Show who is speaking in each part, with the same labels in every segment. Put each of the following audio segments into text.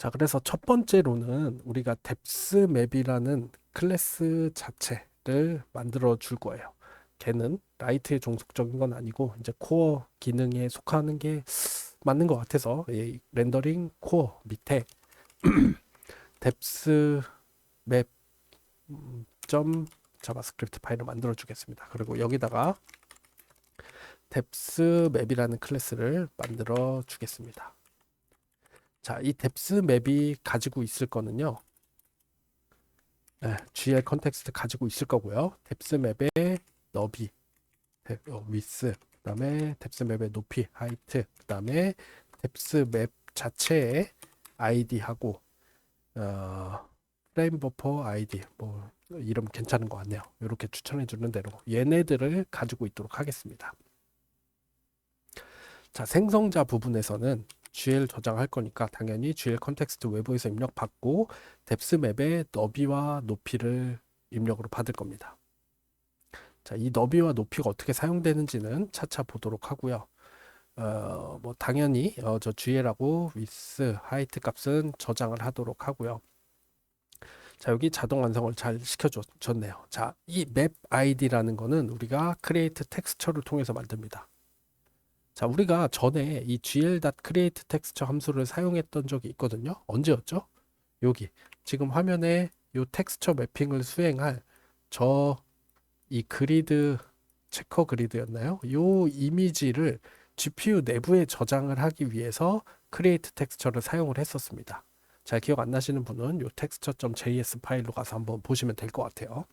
Speaker 1: 자, 그래서 첫 번째로는 우리가 뎁스 맵이라는 클래스 자체를 만들어 줄 거예요. 걔는 라이트에 종속적인 건 아니고 이제 코어 기능에 속하는 게 맞는 것 같아서 이 렌더링 코어 밑에 뎁스 맵 자바스크립트 파일을 만들어 주겠습니다. 그리고 여기다가 뎁스 맵이라는 클래스를 만들어 주겠습니다. 자, 이 뎁스 맵이 가지고 있을 거는요. 네, GL 컨텍스트 가지고 있을 거고요. 뎁스 맵의 너비, 위스, 그다음에 뎁스 맵의 높이, 하이트, 그다음에 뎁스 맵 자체의 아이디하고 프레임 버퍼 아이디 뭐 이름 괜찮은 것 같네요. 이렇게 추천해 주는 대로 얘네들을 가지고 있도록 하겠습니다. 자, 생성자 부분에서는 GL 저장할 거니까 당연히 GL 컨텍스트 외부에서 입력 받고 뎁스 맵의 너비와 높이를 입력으로 받을 겁니다. 자, 이 너비와 높이가 어떻게 사용되는지는 차차 보도록 하고요. 뭐 당연히 저 GL하고 width, height 값은 저장을 하도록 하고요. 자, 여기 자동 완성을 잘 시켜줬네요. 자, 이 맵 아이디라는 거는 우리가 create texture를 통해서 만듭니다. 자, 우리가 전에 이 gl.create texture 함수를 사용했던 적이 있거든요. 언제였죠? 여기 지금 화면에 이 텍스처 매핑을 수행할 저 이 그리드 체커 그리드였나요? 이 이미지를 GPU 내부에 저장을 하기 위해서 create texture를 사용을 했었습니다. 잘 기억 안 나시는 분은 이 texture.js 파일로 가서 한번 보시면 될 것 같아요.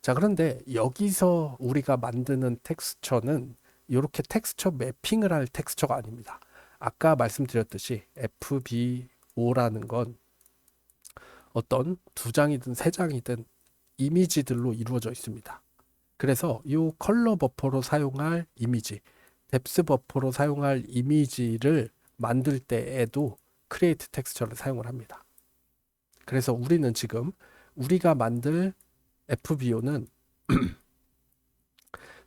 Speaker 1: 자, 그런데 여기서 우리가 만드는 텍스처는 이렇게 텍스처 매핑을 할 텍스처가 아닙니다. 아까 말씀드렸듯이 FBO라는 건 어떤 두 장이든 세 장이든 이미지들로 이루어져 있습니다. 그래서 이 컬러 버퍼로 사용할 이미지, 뎁스 버퍼로 사용할 이미지를 만들 때에도 크리에이트 텍스처를 사용을 합니다. 그래서 우리는 지금 우리가 만들 FBO는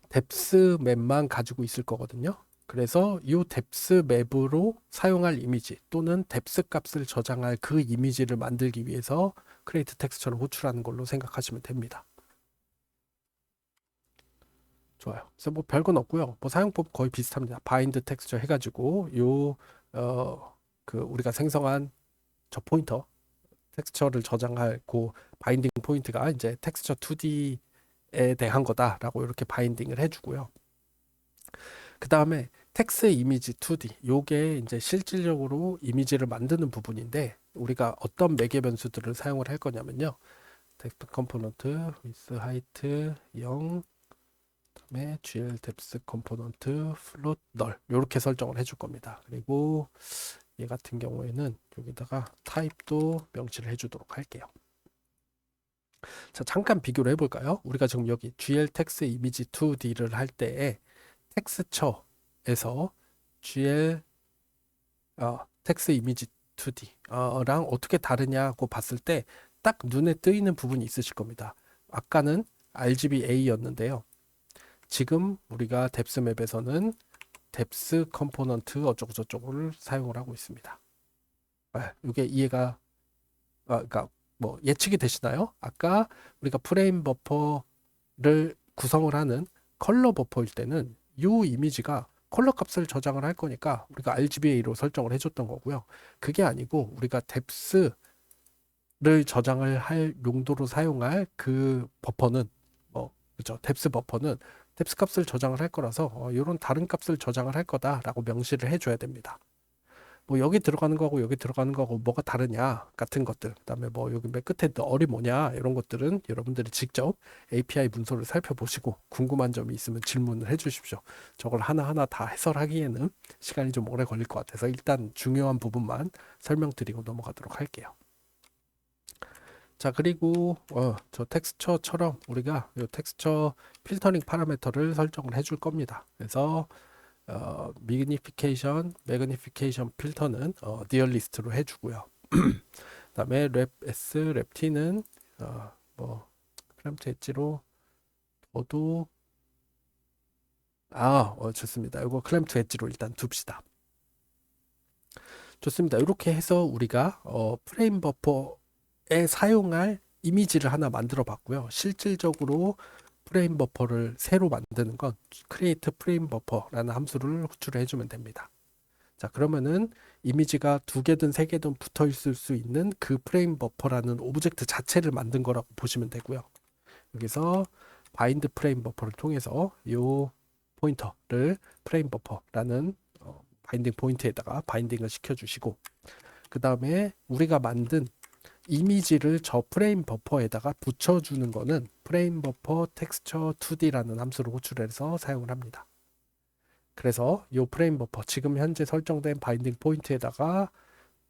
Speaker 1: 뎁스 맵만 가지고 있을 거거든요. 그래서 이 뎁스 맵으로 사용할 이미지 또는 뎁스 값을 저장할 그 이미지를 만들기 위해서 크리에이트 텍스처를 호출하는 걸로 생각하시면 됩니다. 좋아요. 그래서 뭐 별건 없고요. 뭐 사용법 거의 비슷합니다. 바인드 텍스처 해가지고 그 우리가 생성한 저 포인터 텍스처를 저장할 그 바인딩 포인트가 이제 텍스처 2D에 대한 거다라고 이렇게 바인딩을 해주고요. 그 다음에 텍스 이미지 2D 요게 이제 실질적으로 이미지를 만드는 부분인데 우리가 어떤 매개 변수들을 사용을 할 거냐면요. 텍스트 컴포넌트 with height 0 그다음에 GL 뎁스 컴포넌트 float null 이렇게 설정을 해줄 겁니다. 그리고 얘 같은 경우에는 여기다가 타입도 명시를 해주도록 할게요. 자, 잠깐 비교를 해볼까요? 우리가 지금 여기 GL 텍스 이미지 2D를 할 때에 텍스처에서 GL 텍스 이미지 2D랑 어떻게 다르냐고 봤을 때 딱 눈에 뜨이는 부분이 있으실 겁니다. 아까는 RGBA였는데요. 지금 우리가 뎁스 맵에서는 뎁스 컴포넌트 어쩌고저쩌고를 사용을 하고 있습니다. 이게 이해가 그러니까 뭐 예측이 되시나요? 아까 우리가 프레임 버퍼를 구성을 하는 컬러 버퍼일 때는 이 이미지가 컬러 값을 저장을 할 거니까 우리가 RGBA로 설정을 해줬던 거고요. 그게 아니고 우리가 뎁스를 저장을 할 용도로 사용할 그 버퍼는 그죠? 뎁스 버퍼는 뎁스 값을 저장을 할 거라서 이런 다른 값을 저장을 할 거다라고 명시를 해줘야 됩니다. 뭐 여기 들어가는 거하고 여기 들어가는 거하고 뭐가 다르냐 같은 것들 그다음에 뭐 여기 맨 끝에 얼이 뭐냐 이런 것들은 여러분들이 직접 API 문서를 살펴보시고 궁금한 점이 있으면 질문을 해 주십시오. 저걸 하나하나 다 해설하기에는 시간이 좀 오래 걸릴 것 같아서 일단 중요한 부분만 설명드리고 넘어가도록 할게요. 자, 그리고 저 텍스처처럼 우리가 이 텍스처 필터링 파라미터를 설정을 해줄 겁니다. 그래서 매그니피케이션 필터는 니얼리스트로 해주고요. 그다음에 랩 S, 랩 T는 뭐 클램프 엣지로 둬도 좋습니다. 이거 클램프 엣지로 일단 둡시다. 좋습니다. 이렇게 해서 우리가 프레임 버퍼에 사용할 이미지를 하나 만들어 봤고요. 실질적으로 프레임 버퍼를 새로 만드는 건 create 프레임 버퍼라는 함수를 호출해 주면 됩니다. 자, 그러면은 이미지가 두 개든 세 개든 붙어 있을 수 있는 그 프레임 버퍼라는 오브젝트 자체를 만든 거라고 보시면 되고요. 여기서 바인드 프레임 버퍼를 통해서 이 포인터를 프레임 버퍼라는 바인딩 포인트에다가 바인딩을 시켜주시고, 그 다음에 우리가 만든 이미지를 저 프레임 버퍼에다가 붙여주는 거는 프레임 버퍼 텍스처 2D라는 함수를 호출해서 사용을 합니다. 그래서 이 프레임 버퍼, 지금 현재 설정된 바인딩 포인트에다가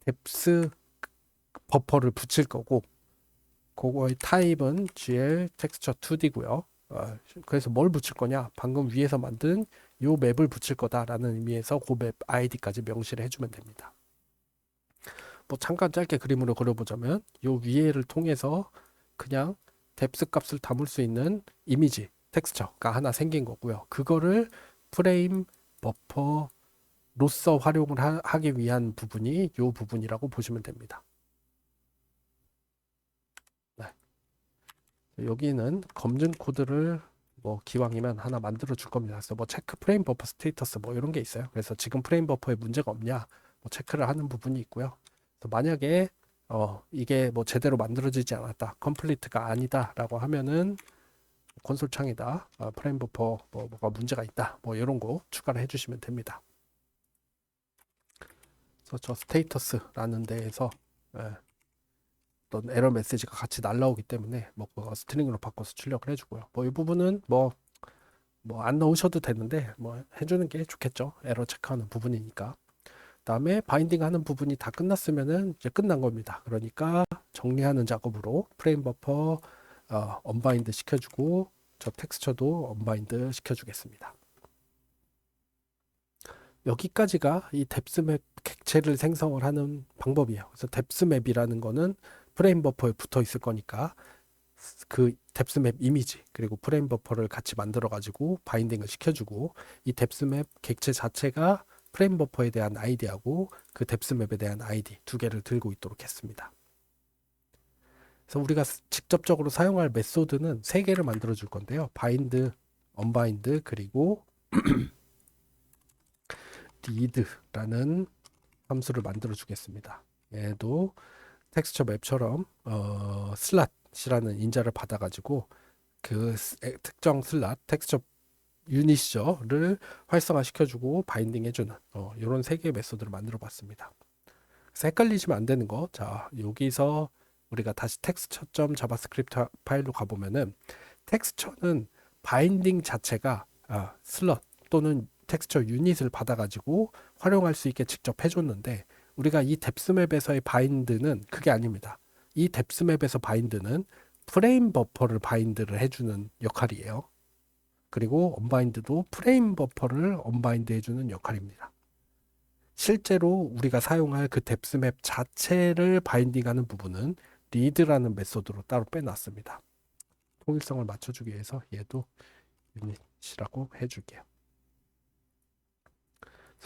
Speaker 1: 뎁스 버퍼를 붙일 거고, 그거의 타입은 GL 텍스처 2D고요. 그래서 뭘 붙일 거냐? 방금 위에서 만든 요 맵을 붙일 거다라는 의미에서 그 맵 아이디까지 명시를 해주면 됩니다. 뭐 잠깐 짧게 그림으로 그려보자면 요 위에를 통해서 그냥 뎁스 값을 담을 수 있는 이미지 텍스처가 하나 생긴 거고요. 그거를 프레임 버퍼로서 활용을 하기 위한 부분이 요 부분이라고 보시면 됩니다. 네. 여기는 검증 코드를 뭐 기왕이면 하나 만들어 줄 겁니다. 그래서 뭐 체크 프레임 버퍼 스테이터스 뭐 이런 게 있어요. 그래서 지금 프레임 버퍼에 문제가 없냐 뭐 체크를 하는 부분이 있고요. 그래서 만약에 이게 뭐 제대로 만들어지지 않았다, 컴플리트가 아니다라고 하면은 콘솔 창에다 프레임 버퍼 뭐가 문제가 있다 뭐 이런 거 추가를 해주시면 됩니다. 그래서 저 스테이터스라는 데에서 어떤 에러 메시지가 같이 날라오기 때문에 뭐 그거 스트링으로 바꿔서 출력을 해주고요. 뭐 이 부분은 뭐 안 넣으셔도 되는데 뭐 해주는 게 좋겠죠. 에러 체크하는 부분이니까. 그다음에 바인딩 하는 부분이 다 끝났으면은 이제 끝난 겁니다. 그러니까 정리하는 작업으로 프레임 버퍼 언바인드 시켜주고 저 텍스처도 언바인드 시켜주겠습니다. 여기까지가 이 뎁스맵 객체를 생성을 하는 방법이에요. 그래서 뎁스맵이라는 거는 프레임 버퍼에 붙어 있을 거니까 그 뎁스맵 이미지 그리고 프레임 버퍼를 같이 만들어 가지고 바인딩을 시켜주고, 이 뎁스맵 객체 자체가 프레임 버퍼에 대한 아이디하고 그 뎁스맵에 대한 아이디 두 개를 들고 있도록 했습니다. 그래서 우리가 직접적으로 사용할 메소드는 세 개를 만들어 줄 건데요. 바인드, 언바인드, 그리고 read라는 함수를 만들어 주겠습니다. 얘도 텍스처 맵처럼 슬롯이라는 인자를 받아가지고 그 특정 슬롯 텍스처 유닛을 활성화시켜주고 바인딩 해주는 이런 세 개의 메소드를 만들어 봤습니다. 그래서 헷갈리시면 안 되는 거, 자 여기서 우리가 다시 텍스처.자바스크립트 파일로 가보면은 텍스처는 바인딩 자체가 슬롯 또는 텍스처 유닛을 받아가지고 활용할 수 있게 직접 해줬는데, 우리가 이 뎁스맵에서의 바인드는 그게 아닙니다. 이 뎁스맵에서 바인드는 프레임 버퍼를 바인드를 해주는 역할이에요. 그리고 언바인드도 프레임 버퍼를 언바인드 해주는 역할입니다. 실제로 우리가 사용할 그 뎁스맵 자체를 바인딩하는 부분은 리드라는 메소드로 따로 빼놨습니다. 통일성을 맞춰주기 위해서 얘도 유닛이라고 해줄게요.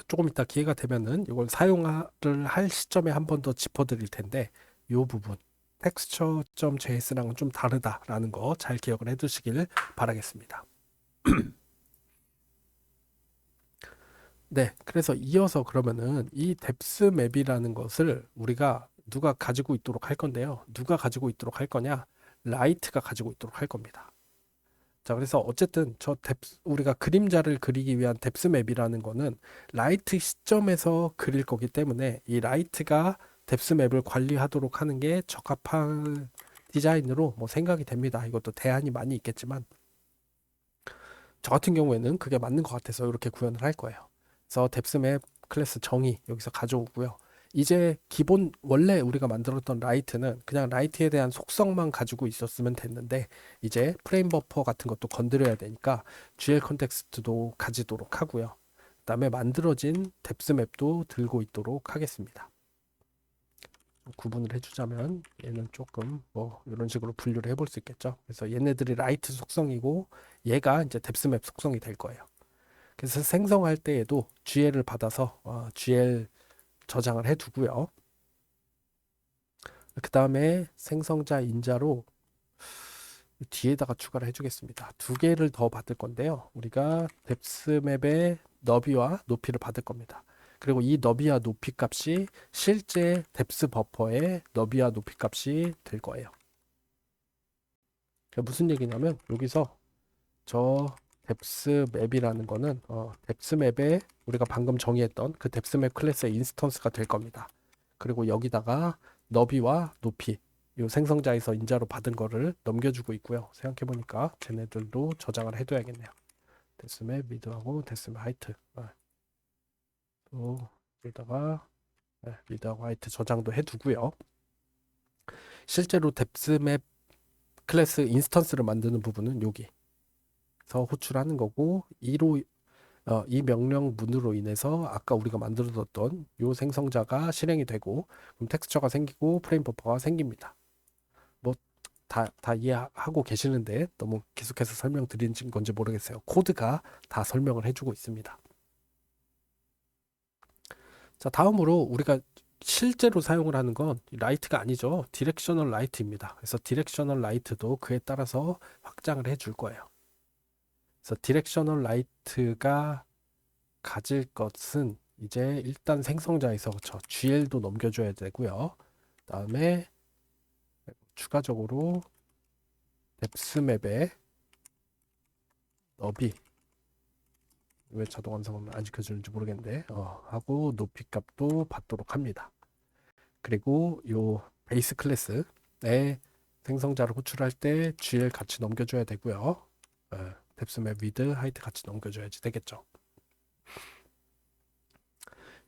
Speaker 1: 조금 이따 기회가 되면은 이걸 사용을 할 시점에 한 번 더 짚어드릴 텐데, 이 부분 texture.js랑은 좀 다르다라는 거 잘 기억을 해두시길 바라겠습니다. 네, 그래서 이어서 그러면은 이 뎁스 맵이라는 것을 우리가 누가 가지고 있도록 할 건데요. 누가 가지고 있도록 할 거냐? 라이트가 가지고 있도록 할 겁니다. 자, 그래서 어쨌든 우리가 그림자를 그리기 위한 뎁스 맵이라는 거는 라이트 시점에서 그릴 거기 때문에 이 라이트가 뎁스 맵을 관리하도록 하는 게 적합한 디자인으로 뭐 생각이 됩니다. 이것도 대안이 많이 있겠지만 저 같은 경우에는 그게 맞는 것 같아서 이렇게 구현을 할 거예요. 그래서 뎁스맵 클래스 정의 여기서 가져오고요. 이제 기본 원래 우리가 만들었던 라이트는 그냥 라이트에 대한 속성만 가지고 있었으면 됐는데, 이제 프레임 버퍼 같은 것도 건드려야 되니까 GL 컨텍스트도 가지도록 하고요. 그다음에 만들어진 뎁스맵도 들고 있도록 하겠습니다. 구분을 해주자면 얘는 조금 뭐 이런 식으로 분류를 해볼 수 있겠죠. 그래서 얘네들이 라이트 속성이고 얘가 이제 뎁스맵 속성이 될 거예요. 그래서 생성할 때에도 GL을 받아서 GL 저장을 해두고요. 그 다음에 생성자 인자로 뒤에다가 추가를 해주겠습니다. 두 개를 더 받을 건데요. 우리가 뎁스맵의 너비와 높이를 받을 겁니다. 그리고 이 너비와 높이 값이 실제 뎁스 버퍼의 너비와 높이 값이 될 거예요. 무슨 얘기냐면 여기서 저 뎁스맵이라는 거는 뎁스맵에 우리가 방금 정의했던 그 뎁스맵 클래스의 인스턴스가 될 겁니다. 그리고 여기다가 너비와 높이 이 생성자에서 인자로 받은 거를 넘겨주고 있고요. 생각해보니까 쟤네들도 저장을 해둬야겠네요. 뎁스맵 미드하고 뎁스맵 하이트 또 여기다가 미드하고 하이트 저장도 해두고요. 실제로 뎁스맵 클래스 인스턴스를 만드는 부분은 여기서 호출하는 거고 이 명령문으로 인해서 아까 우리가 만들어뒀던 이 생성자가 실행이 되고 그럼 텍스처가 생기고 프레임 버퍼가 생깁니다. 뭐 다 이해하고 계시는데 너무 계속해서 설명드린 건지 모르겠어요. 코드가 다 설명을 해주고 있습니다. 자, 다음으로 우리가 실제로 사용을 하는 건 라이트가 아니죠. 디렉셔널 라이트입니다. 그래서 디렉셔널 라이트도 그에 따라서 확장을 해줄 거예요. 그래서 디렉셔널 라이트가 가질 것은 이제 일단 생성자에서 저 GL도 넘겨줘야 되고요. 다음에 추가적으로 뎁스맵의 너비 왜 자동 완성은 안 지켜주는지 모르겠는데 하고 높이 값도 받도록 합니다. 그리고 요 베이스 클래스의 생성자를 호출할 때 GL 같이 넘겨줘야 되고요. 뎁스맵 위드 하이트 같이 넘겨줘야지 되겠죠.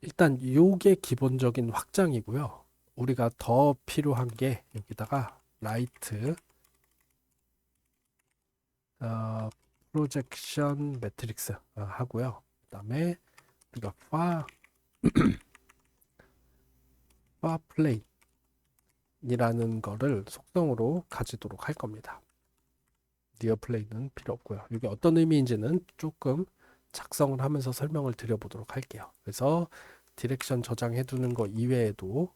Speaker 1: 일단 요게 기본적인 확장이고요. 우리가 더 필요한 게 여기다가 라이트 프로젝션 매트릭스 하고요. 그 다음에 우리가 파 플레인이라는 거를 속성으로 가지도록 할 겁니다. 니어 플레인은 필요 없고요. 이게 어떤 의미인지는 조금 작성을 하면서 설명을 드려보도록 할게요. 그래서 디렉션 저장해 두는 거 이외에도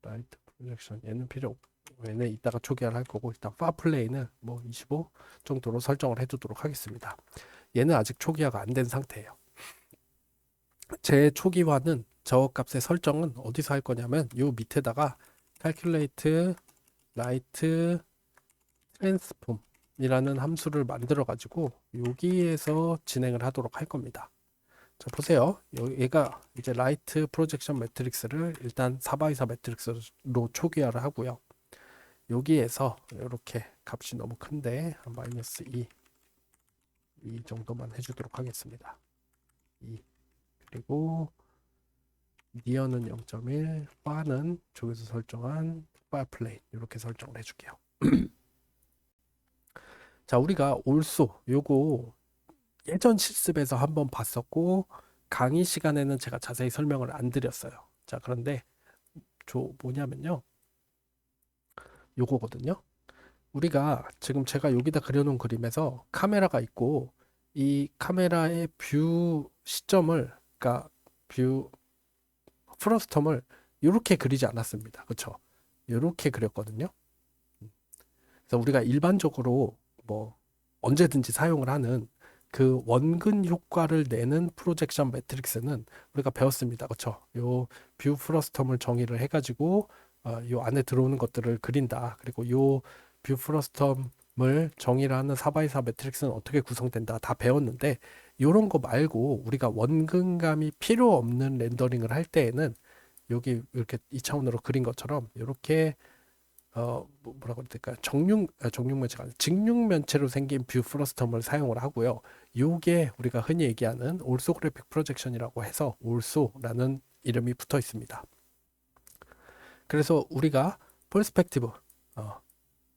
Speaker 1: 라이트 프로젝션 얘는 필요 없고 얘는 이따가 초기화를 할 거고 일단 파 플레이는 뭐 25 정도로 설정을 해두도록 하겠습니다. 얘는 아직 초기화가 안 된 상태예요. 제 초기화는 저 값의 설정은 어디서 할 거냐면 요 밑에다가 calculate light transform 이라는 함수를 만들어 가지고 여기에서 진행을 하도록 할 겁니다. 자, 보세요. 얘가 이제 라이트 프로젝션 매트릭스를 일단 4x4 매트릭스로 초기화를 하고요. 여기에서 이렇게 값이 너무 큰데 마이너스 2 정도만 해주도록 하겠습니다. 2 그리고 니어는 0.1 파는 저기서 설정한 파 플레인 이렇게 설정을 해줄게요. 자, 우리가 올소 요거 예전 실습에서 한번 봤었고 강의 시간에는 제가 자세히 설명을 안 드렸어요. 자, 그런데 뭐냐면요. 요거거든요. 우리가 지금 제가 여기다 그려놓은 그림에서 카메라가 있고 이 카메라의 뷰 시점을 그러니까 뷰 프로스텀을 이렇게 그리지 않았습니다. 그렇죠? 이렇게 그렸거든요. 그래서 우리가 일반적으로 뭐 언제든지 사용을 하는 그 원근 효과를 내는 프로젝션 매트릭스는 우리가 배웠습니다. 그렇죠? 요 뷰 프로스텀을 정의를 해가지고 요 안에 들어오는 것들을 그린다. 그리고 요 뷰 프로스텀을 정의를 하는 4x4 매트릭스는 어떻게 구성된다. 다 배웠는데 이런 거 말고 우리가 원근감이 필요 없는 렌더링을 할 때에는 여기 이렇게 2차원으로 그린 것처럼 이렇게 뭐라고 해야 될까요? 정육면체가 아니라 직육면체로 생긴 뷰 프로스텀을 사용을 하고요. 요게 우리가 흔히 얘기하는 올소그래픽 프로젝션이라고 해서 올소라는 이름이 붙어 있습니다. 그래서 우리가 퍼스펙티브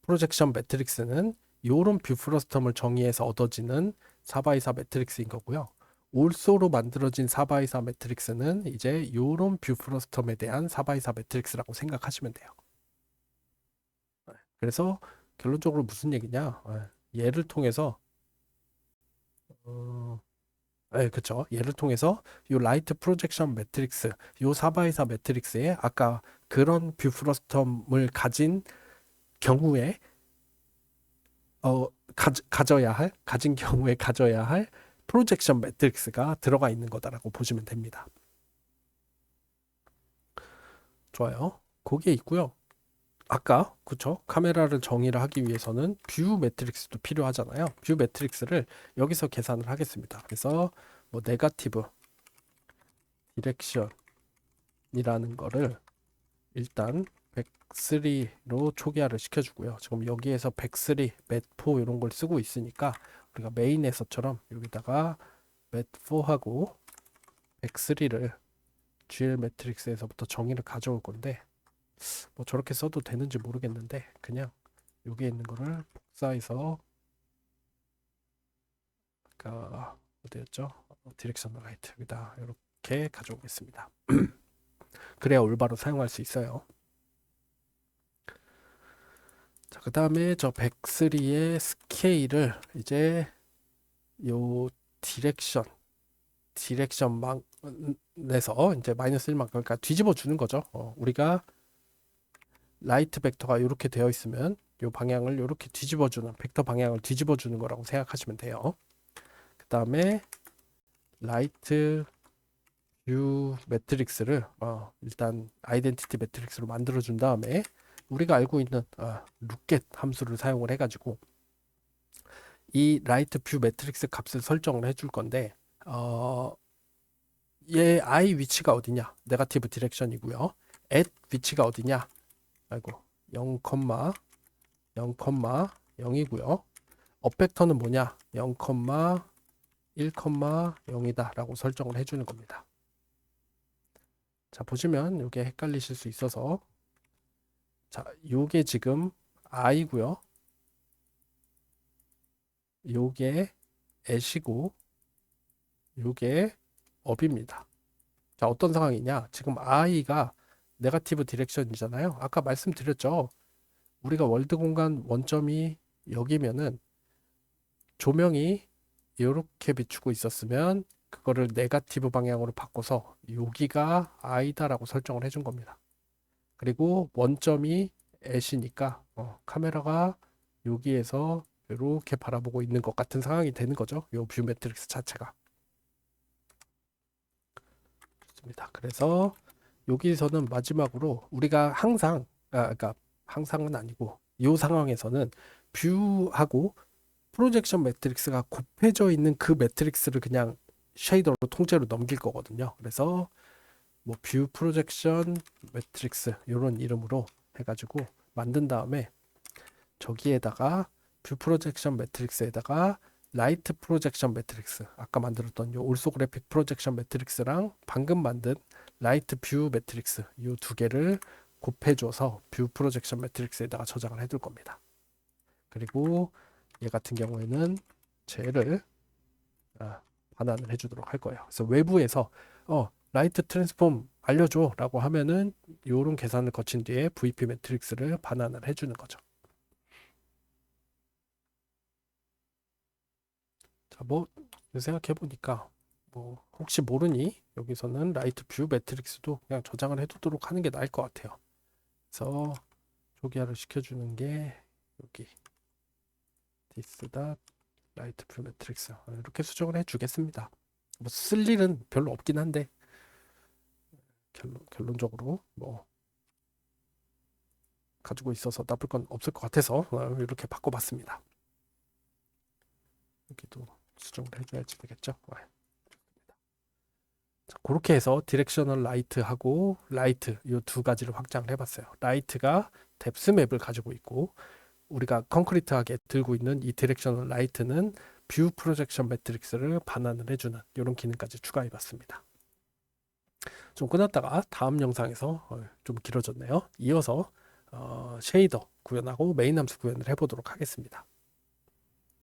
Speaker 1: 프로젝션 매트릭스는 요런 뷰 프로스텀을 정의해서 얻어지는 4x4 매트릭스인 거고요. 올소로 만들어진 4x4 매트릭스는 이제 요런 뷰 프로스텀에 대한 4x4 매트릭스라고 생각하시면 돼요. 그래서 결론적으로 무슨 얘기냐? 얘를 통해서 그쵸. 얘를 통해서 요 라이트 프로젝션 매트릭스, 요 4x4 매트릭스에 아까 그런 뷰 프로스텀을 가진 경우에 가진 경우에 가져야 할 프로젝션 매트릭스가 들어가 있는 거다라고 보시면 됩니다. 좋아요. 거기에 있고요. 아까 그쵸? 카메라를 정의를 하기 위해서는 뷰 매트릭스도 필요하잖아요. 뷰 매트릭스를 여기서 계산을 하겠습니다. 그래서 뭐 네거티브 디렉션이라는 거를 일단 103로 초기화를 시켜주고요. 지금 여기에서 103, 맷4 이런 걸 쓰고 있으니까 우리가 메인에서처럼 여기다가 맷4하고 103를 GL 매트릭스에서부터 정의를 가져올 건데 뭐 저렇게 써도 되는지 모르겠는데 그냥 여기에 있는 거를 복사해서 아까 어디였죠? 디렉션 라이트 여기다 이렇게 가져오겠습니다. 그래야 올바로 사용할 수 있어요. 자, 그 다음에 저 103의 스케일을 이제 요 디렉션망에서 이제 마이너스 1만큼 그러니까 뒤집어 주는 거죠. 우리가 라이트 벡터가 이렇게 되어 있으면 요 방향을 이렇게 뒤집어 주는 벡터 방향을 뒤집어 주는 거라고 생각하시면 돼요. 그 다음에 라이트 뷰 매트릭스를 일단 아이덴티티 매트릭스로 만들어 준 다음에 우리가 알고 있는 루켓 함수를 사용을 해가지고 이 라이트 뷰 매트릭스 값을 설정을 해줄 건데 얘 i 위치가 어디냐? 네거티브 디렉션이고요. at 위치가 어디냐? 아이고 0, 0,0이고요. 업 벡터는 뭐냐? 0, 1, 0이다 라고 설정을 해주는 겁니다. 자 보시면 이게 헷갈리실 수 있어서 자 요게 지금 i고요. 요게 at이고 요게 업입니다. 자 어떤 상황이냐? 지금 i가 네거티브 디렉션이잖아요. 아까 말씀드렸죠. 우리가 월드 공간 원점이 여기면은 조명이 이렇게 비추고 있었으면 그거를 네거티브 방향으로 바꿔서 여기가 i다라고 설정을 해준 겁니다. 그리고 원점이 at이니까 카메라가 여기에서 이렇게 바라보고 있는 것 같은 상황이 되는 거죠. 요 뷰 매트릭스 자체가. 좋습니다. 그래서 여기서는 마지막으로 우리가 항상 그러니까 항상은 아니고 이 상황에서는 뷰하고 프로젝션 매트릭스가 곱해져 있는 그 매트릭스를 그냥 쉐이더로 통째로 넘길 거거든요. 그래서 뭐 뷰 프로젝션 매트릭스 이런 이름으로 해가지고 만든 다음에 저기에다가 뷰 프로젝션 매트릭스에다가 라이트 프로젝션 매트릭스 아까 만들었던 요 올소그래픽 프로젝션 매트릭스랑 방금 만든 라이트 뷰 매트릭스 이 두 개를 곱해줘서 뷰 프로젝션 매트릭스에다가 저장을 해둘 겁니다. 그리고 얘 같은 경우에는 쟤를 반환을 해주도록 할 거예요. 그래서 외부에서 라이트 트랜스폼 알려줘 라고 하면은 요런 계산을 거친 뒤에 VP 매트릭스를 반환을 해주는 거죠. 자, 뭐 생각해 보니까 뭐 혹시 모르니 여기서는 라이트 뷰 매트릭스도 그냥 저장을 해두도록 하는 게 나을 것 같아요. 그래서 초기화를 시켜주는 게 여기 디스다 라이트 뷰 매트릭스 이렇게 수정을 해주겠습니다. 뭐 쓸 일은 별로 없긴 한데 결론적으로 뭐 가지고 있어서 나쁠 건 없을 것 같아서 이렇게 바꿔봤습니다. 여기도 수정을 해줘야지 되겠죠. 자, 그렇게 해서 디렉셔널 라이트하고 라이트 이 두 가지를 확장을 해봤어요. 라이트가 뎁스 맵을 가지고 있고 우리가 콘크리트하게 들고 있는 이 디렉셔널 라이트는 뷰 프로젝션 매트릭스를 반환을 해주는 이런 기능까지 추가해봤습니다. 좀 끝났다가 다음 영상에서 좀 길어졌네요. 이어서 쉐이더 구현하고 메인 함수 구현을 해보도록 하겠습니다.